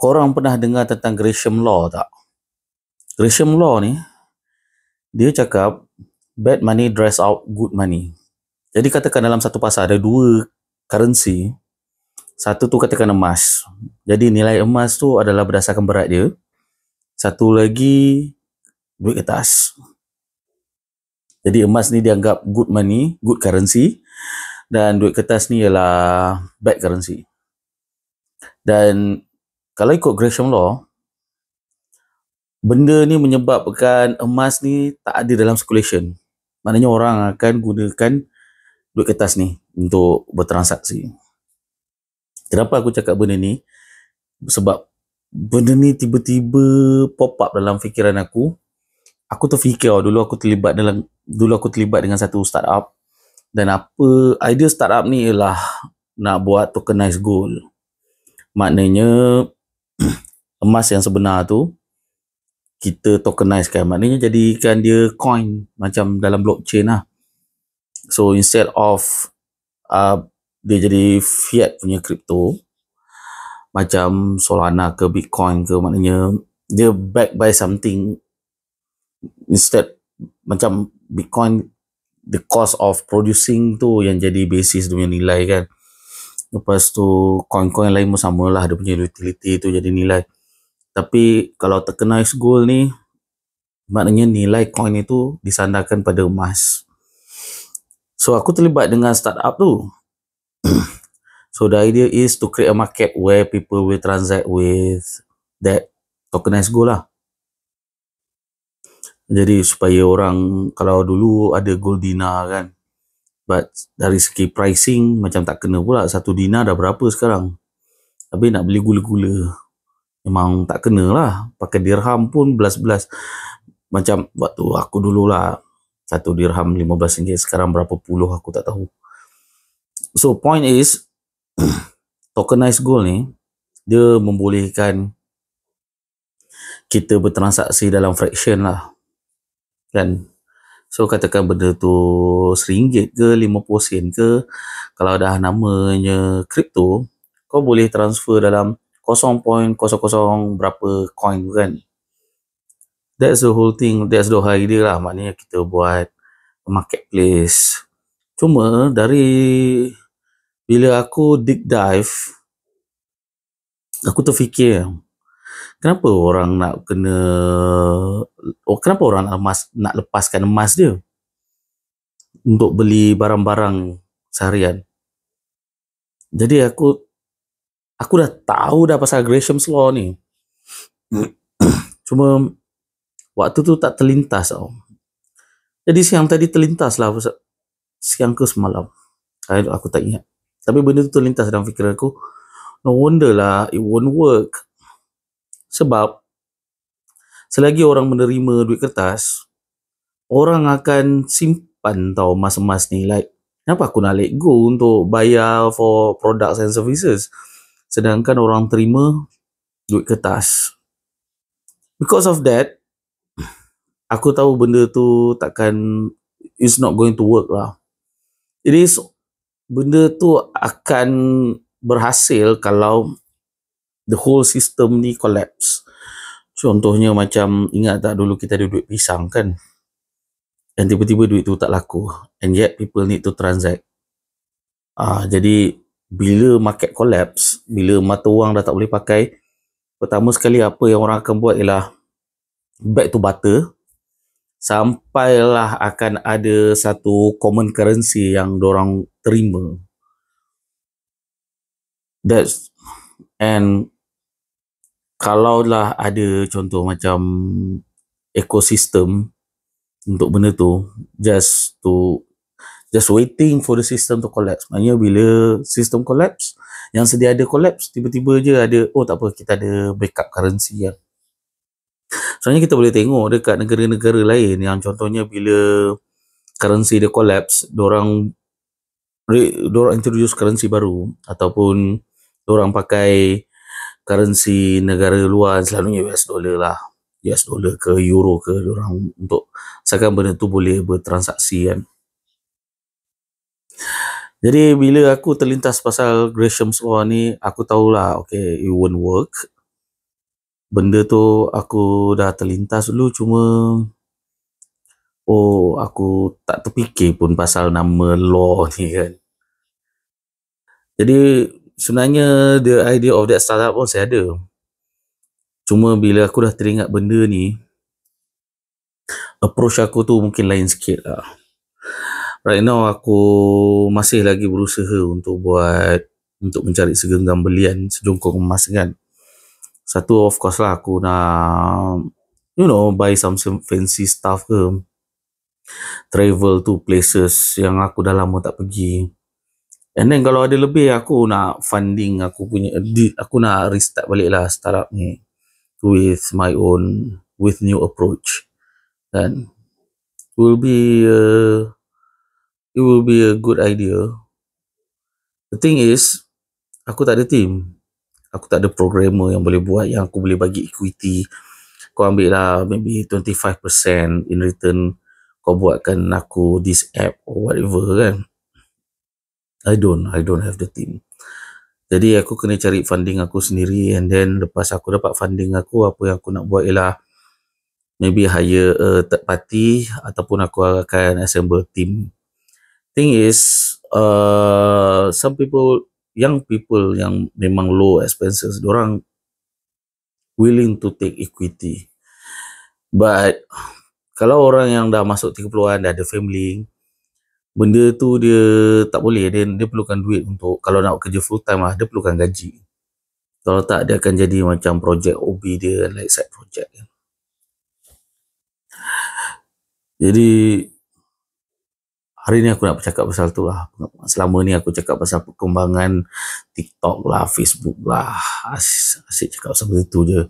Korang pernah dengar tentang Gresham Law tak? Gresham Law ni, dia cakap bad money drives out good money. Jadi katakan dalam satu pasar ada dua currency. Satu tu katakan emas. Jadi nilai emas tu adalah berdasarkan berat dia. Satu lagi duit kertas. Jadi emas ni dianggap good money, good currency. Dan duit kertas ni ialah bad currency. Dan kalau ikut Gresham Law, benda ni menyebabkan emas ni tak ada dalam circulation. Maknanya orang akan gunakan duit kertas ni untuk bertransaksi. Kenapa aku cakap benda ni? Sebab benda ni tiba-tiba pop up dalam fikiran aku. Aku terfikir dulu aku terlibat dengan satu startup. Dan apa idea startup ni ialah nak buat tokenized gold. Maknanya emas yang sebenar tu kita tokenize kan. Maknanya jadikan dia coin macam dalam blockchain lah. So instead of dia jadi fiat punya crypto macam Solana ke Bitcoin ke, maknanya dia backed by something. Instead macam Bitcoin, the cost of producing tu yang jadi basis dia punya nilai kan. Lepas tu coin-coin lain pun sama lah, dia punya utility tu jadi nilai. Tapi kalau tokenized gold ni, maknanya nilai coin itu disandarkan pada emas. So aku terlibat dengan startup tu. So the idea is to create a market where people will transact with that tokenized gold lah. Jadi supaya orang, kalau dulu ada gold dinar kan, but dari segi pricing macam tak kena pula. 1 dinar dah berapa sekarang. Tapi nak beli gula-gula memang tak kena lah. Pakai dirham pun belas-belas. Macam waktu aku dulu lah, 1 dirham RM15, sekarang berapa puluh aku tak tahu. So point is, tokenized gold ni dia membolehkan kita bertransaksi dalam fraction lah kan. So katakan benda tu RM1 ke 50 sen ke, kalau dah namanya kripto, kau boleh transfer dalam 0.00 berapa coin kan. That's the whole thing, that's the whole idea lah. Maknanya kita buat marketplace. Cuma dari bila aku deep dive, aku terfikir, kenapa orang nak kenapa orang nak lepaskan emas dia untuk beli barang-barang seharian. Jadi aku dah tahu dah pasal Gresham's Law ni. Cuma waktu tu tak terlintas tau. Jadi siang tadi terlintas lah, siang ke semalam, aku tak ingat. Tapi benda tu terlintas dalam fikiran aku. No wonder lah it won't work. Sebab selagi orang menerima duit kertas, orang akan simpan tau emas-emas ni. Like, kenapa aku nak let go untuk bayar for products and services, sedangkan orang terima duit kertas? Because of that, aku tahu benda tu it's not going to work lah. Benda tu akan berhasil kalau the whole system ni collapse. Contohnya macam, ingat tak dulu kita ada duit pisang kan, dan tiba-tiba duit tu tak laku, and yet people need to transact. Jadi bila market collapse, bila mata wang dah tak boleh pakai, pertama sekali apa yang orang akan buat ialah back to barter, sampailah akan ada satu common currency yang dorang terima. And kalaulah ada contoh macam ekosistem untuk benda tu, just waiting for the system to collapse. Maknanya bila sistem collapse, yang sedia ada collapse, tiba-tiba je ada, tak apa, kita ada backup currency ya. Soalnya kita boleh tengok dekat negara-negara lain yang contohnya bila currency dia collapse, dorang introduce currency baru, ataupun dorang pakai currency negara luar, selalunya US dollar lah, US dollar ke euro ke, dorang untuk asalkan benda tu boleh bertransaksi kan. Jadi bila aku terlintas pasal Gresham's Law ni, aku tahulah okay, it won't work. benda tu aku dah terlintas dulu, cuma aku tak terfikir pun pasal nama law ni kan. Jadi sebenarnya the idea of that startup pun saya ada, cuma bila aku dah teringat benda ni, approach aku tu mungkin lain sikit lah. Right now aku masih lagi berusaha untuk mencari segenggam belian sejongkong emas kan. Satu, of course lah, aku nak buy some fancy stuff ke, travel to places yang aku dah lama tak pergi. And then kalau ada lebih, aku nak funding aku nak restart balik lah startup ni with new approach. Dan it will be a good idea. The thing is, aku tak ada team. Aku tak ada programmer yang boleh buat, yang aku boleh bagi equity. Kau ambil lah maybe 25% in return, kau buatkan aku this app or whatever kan. I don't have the team. Jadi aku kena cari funding aku sendiri, and then lepas aku dapat funding aku, apa yang aku nak buat ialah maybe hire a third party ataupun aku akan assemble team. Thing is, some people, young people yang memang low expenses, diorang willing to take equity. But kalau orang yang dah masuk 30-an, dah ada family, benda tu dia tak boleh. Dia perlukan duit untuk, kalau nak kerja full time lah, dia perlukan gaji. Kalau tak, dia akan jadi macam project OB dia, like side project. Jadi hari ni aku nak bercakap pasal tu lah. Selama ni aku cakap pasal perkembangan TikTok lah, Facebook lah, asyik cakap pasal benda tu je.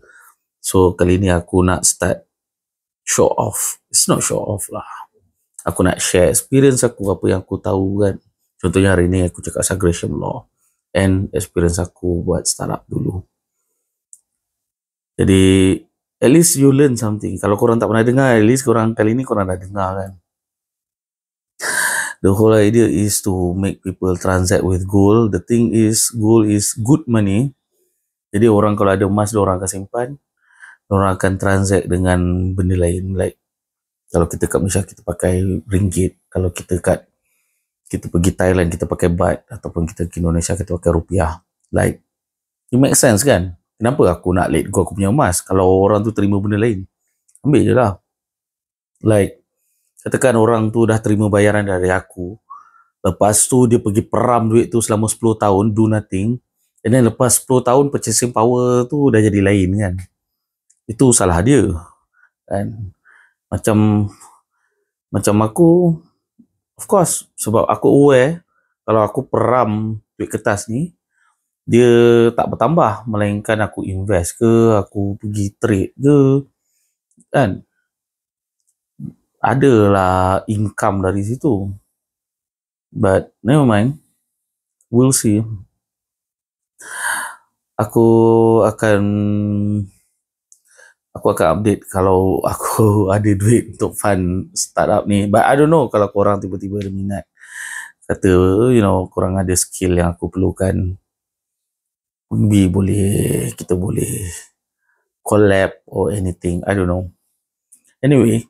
So kali ni aku nak start show off. It's not show off lah, aku nak share experience aku, apa yang aku tahu kan. Contohnya hari ni aku cakap pasal Gresham Law and experience aku buat startup dulu. Jadi at least you learn something. Kalau korang tak pernah dengar, at least korang kali ni korang dah dengar kan. The whole idea is to make people transact with gold. The thing is, gold is good money. Jadi orang kalau ada emas, orang akan simpan, orang akan transact dengan benda lain. Like kalau kita kat Malaysia, kita pakai ringgit. Kalau kita pergi Thailand, kita pakai baht. Ataupun kita ke Indonesia, kita pakai rupiah. Like, it makes sense kan? Kenapa aku nak let go aku punya emas kalau orang tu terima benda lain? Ambil je lah. Like, katakan orang tu dah terima bayaran dari aku, lepas tu dia pergi peram duit tu selama 10 tahun, do nothing, and then lepas 10 tahun purchasing power tu dah jadi lain kan. Itu salah dia kan. Macam aku, of course, sebab aku aware kalau aku peram duit kertas ni, dia tak bertambah, melainkan aku invest ke, aku pergi trade ke kan, adalah income dari situ. But never mind, we'll see. Aku akan update kalau aku ada duit untuk fund startup ni. But I don't know, kalau korang tiba-tiba ada minat, kata korang ada skill yang aku perlukan, kita boleh collab or anything, I don't know. Anyway,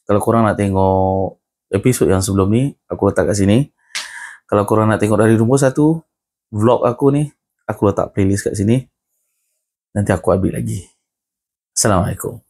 kalau korang nak tengok episod yang sebelum ni, aku letak kat sini. Kalau korang nak tengok dari nombor 1 vlog aku ni, aku letak playlist kat sini. Nanti aku ambil lagi. Assalamualaikum.